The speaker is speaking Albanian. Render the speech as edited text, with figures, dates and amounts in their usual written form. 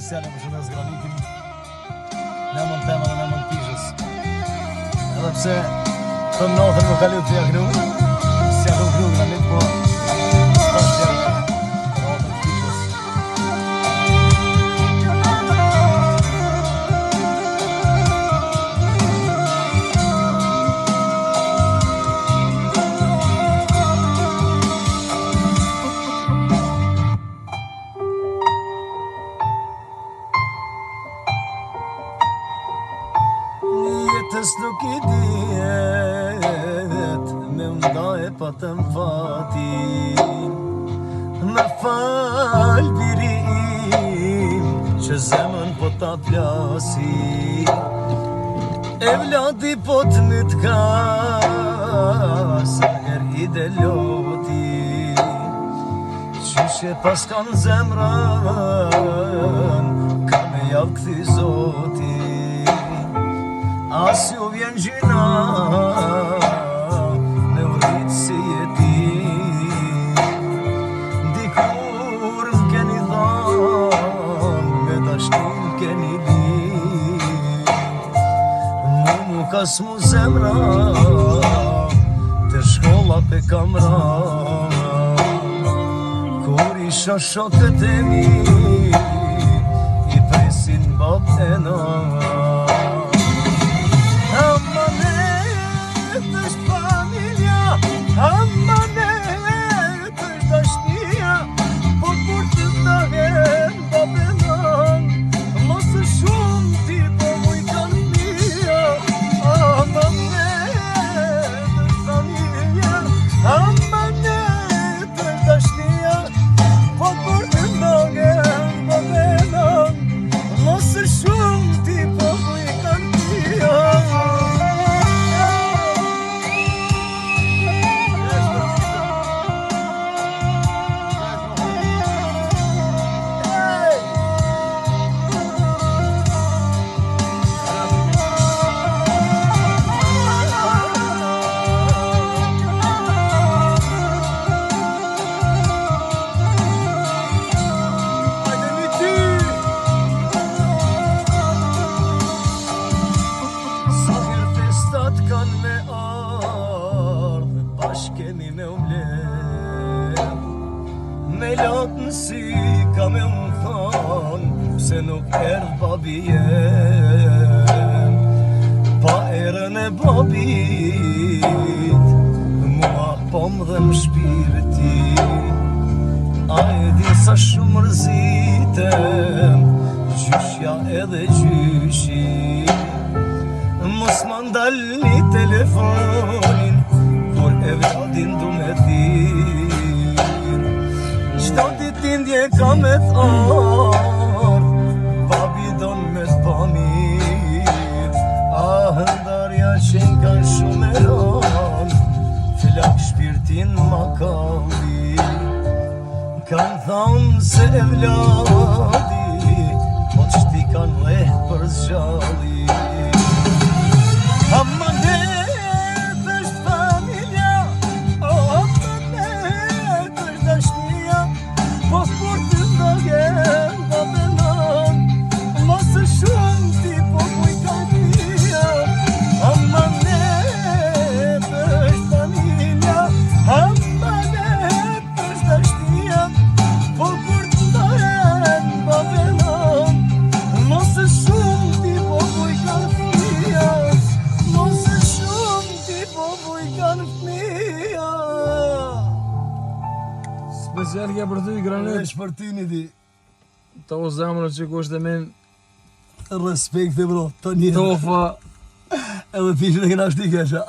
speciale për shëndes granitin. Ne mund tema dhe ne mund pishës. Edhe pse të notër më kalu të jaknu, si jaknu kru granit, po të shqerë. Jetës nuk I dijet me ndaje pa të mfati. Me fal birim që zemën po ta plasi. Evladi po të në t'ka sa her I deloti. Qyshe pas kanë zemrën ka me javë këthi zoti. As ju vjen gjyna me urrit si jeti. Dikur m'keni dhan me dashnin m'keni li. Mu kas mu zemra te shkolla pe kamra. Kur isha shokët e mi I presin bab e na. Amanet është dashnia, po kur të ndahen babenan, mos e shumë ti po mu I kanë fëmija. Amanet është familja, amanet është dashnia, po kur të ndahen babenan, mos e shumë ti po mu I kanë fëmija. Kemi me umle me lotën si ka me thon se nuk erdh babi jem pa erën e babit mua po m'dhem shpirti a e di sa shumë mërzitem gjyshja edhe gjyshi mos m'ndal një telefonin Evladin du me din Qdo ditindje ka me thar Babi don me t'pamir Ndarja qenë kanë shumë e ran Flak shpirtin ma kalli Kanë thamë se evladi Po qti kanë leh për zgjalli Special kja për ty granit. Veç për ty një di. Ta o zamrë që ku është e men. Respekte bro, të njëtë. Tofa. Edhe pishën e këna shti kesha.